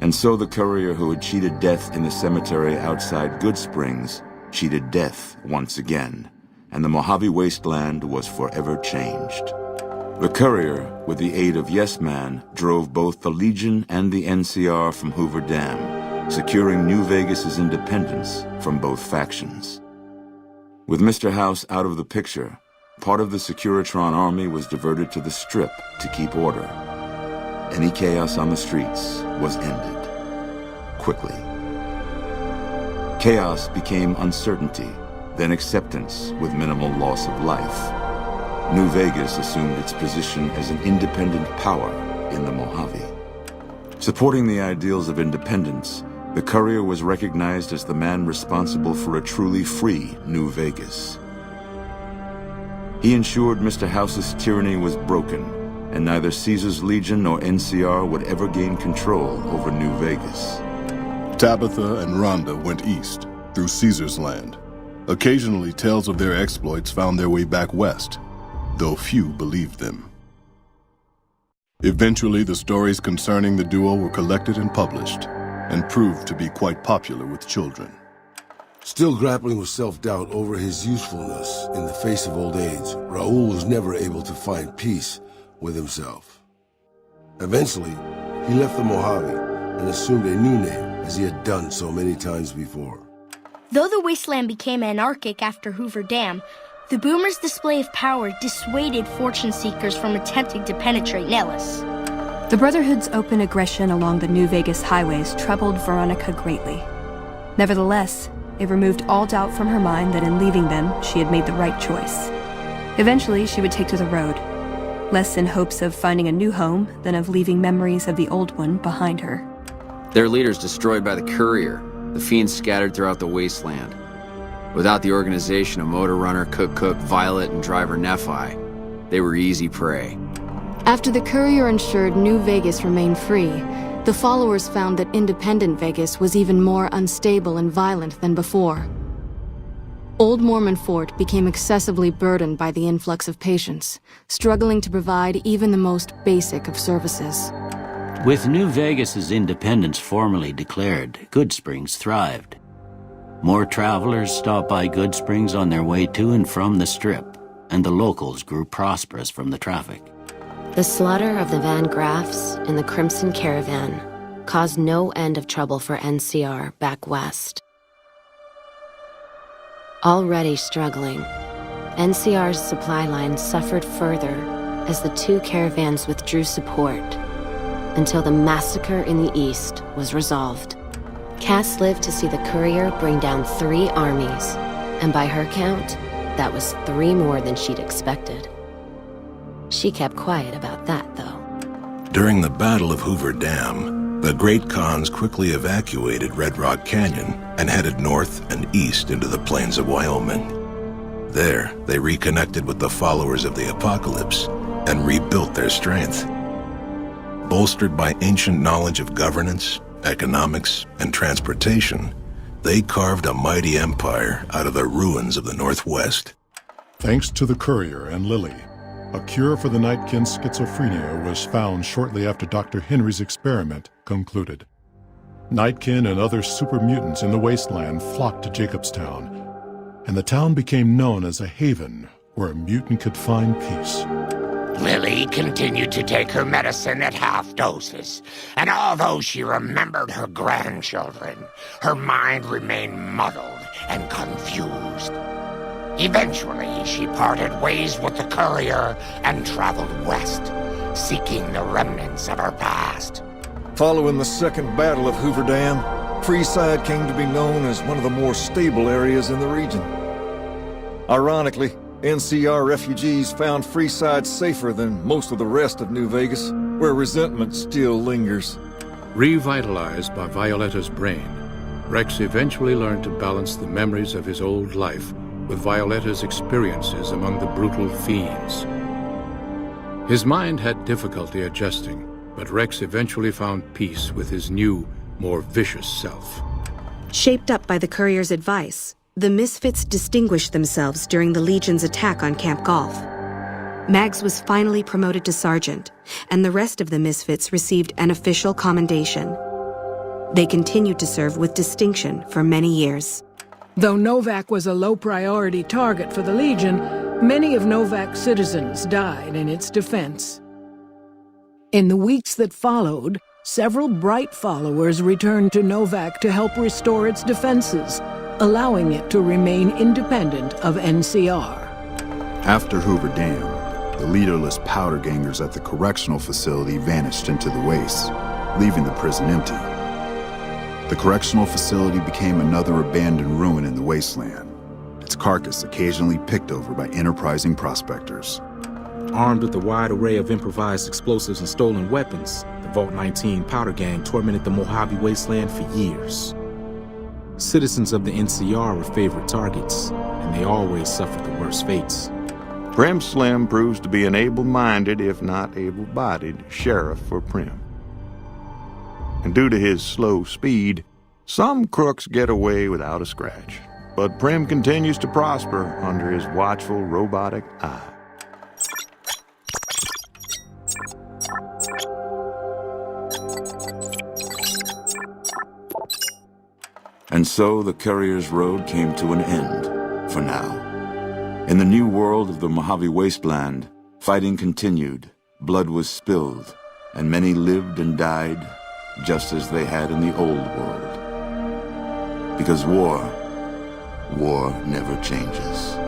And so the courier who had cheated death in the cemetery outside Good Springs cheated death once again, and the Mojave wasteland was forever changed. The courier, with the aid of Yes Man, drove both the Legion and the NCR from Hoover Dam, securing New Vegas's independence from both factions. With Mr. House out of the picture, part of the Securitron army was diverted to the Strip to keep order. Any chaos on the streets was ended quickly. Chaos became uncertainty, then acceptance with minimal loss of life. New Vegas assumed its position as an independent power in the Mojave. Supporting the ideals of independence, the courier was recognized as the man responsible for a truly free New Vegas. He ensured Mr. House's tyranny was broken, and neither Caesar's Legion nor NCR would ever gain control over New Vegas. Tabitha and Rhonda went east, through Caesar's land. Occasionally, tales of their exploits found their way back west, though few believed them. Eventually, the stories concerning the duo were collected and published, and proved to be quite popular with children. Still grappling with self-doubt over his usefulness in the face of old age, Raul was never able to find peace with himself. Eventually, he left the Mojave and assumed a new name, as he had done so many times before. Though the wasteland became anarchic after Hoover Dam, the Boomers' display of power dissuaded fortune seekers from attempting to penetrate Nellis. The Brotherhood's open aggression along the New Vegas highways troubled Veronica greatly. Nevertheless, it removed all doubt from her mind that in leaving them, she had made the right choice. Eventually, she would take to the road, less in hopes of finding a new home than of leaving memories of the old one behind her. Their leaders destroyed by the courier, the fiends scattered throughout the wasteland. Without the organization of Motor Runner, Cook, Violet, and driver Nephi, they were easy prey. After the courier ensured New Vegas remained free, the followers found that independent Vegas was even more unstable and violent than before. Old Mormon Fort became excessively burdened by the influx of patients, struggling to provide even the most basic of services. With New Vegas's independence formally declared, Good Springs thrived. More travelers stopped by Good Springs on their way to and from the Strip, and the locals grew prosperous from the traffic. The slaughter of the Van Graffs in the Crimson Caravan caused no end of trouble for NCR back west. Already struggling, NCR's supply line suffered further as the two caravans withdrew support until the massacre in the east was resolved. Cass lived to see the courier bring down 3 armies, and by her count, that was 3 more than she'd expected. She kept quiet about that, though. During the Battle of Hoover Dam, the Great Khans quickly evacuated Red Rock Canyon and headed north and east into the plains of Wyoming. There, they reconnected with the followers of the Apocalypse and rebuilt their strength. Bolstered by ancient knowledge of governance, economics, and transportation, they carved a mighty empire out of the ruins of the Northwest. Thanks to the courier and Lily, a cure for the Nightkin's schizophrenia was found shortly after Dr. Henry's experiment concluded. Nightkin and other super mutants in the wasteland flocked to Jacobstown, and the town became known as a haven where a mutant could find peace. Lily continued to take her medicine at half doses, and although she remembered her grandchildren, her mind remained muddled and confused. Eventually, she parted ways with the courier and traveled west, seeking the remnants of her past. Following the Second Battle of Hoover Dam, Freeside came to be known as one of the more stable areas in the region. Ironically, NCR refugees found Freeside safer than most of the rest of New Vegas, where resentment still lingers. Revitalized by Violetta's brain, Rex eventually learned to balance the memories of his old life with Violetta's experiences among the brutal fiends. His mind had difficulty adjusting, but Rex eventually found peace with his new, more vicious self. Shaped up by the courier's advice, the Misfits distinguished themselves during the Legion's attack on Camp Golf. Mags was finally promoted to sergeant, and the rest of the Misfits received an official commendation. They continued to serve with distinction for many years. Though Novak was a low-priority target for the Legion, many of Novak's citizens died in its defense. In the weeks that followed, several bright followers returned to Novak to help restore its defenses, allowing it to remain independent of NCR. After Hoover Dam, the leaderless powder gangers at the correctional facility vanished into the wastes, leaving the prison empty. The correctional facility became another abandoned ruin in the wasteland, its carcass occasionally picked over by enterprising prospectors. Armed with a wide array of improvised explosives and stolen weapons, the Vault 19 powder gang tormented the Mojave Wasteland for years. Citizens of the NCR were favorite targets, and they always suffered the worst fates. Prim Slim proves to be an able-minded, if not able-bodied, sheriff for Prim. And due to his slow speed, some crooks get away without a scratch. But Prim continues to prosper under his watchful, robotic eye. And so the Courier's road came to an end, for now. In the new world of the Mojave Wasteland, fighting continued, blood was spilled, and many lived and died just as they had in the old world. Because war never changes.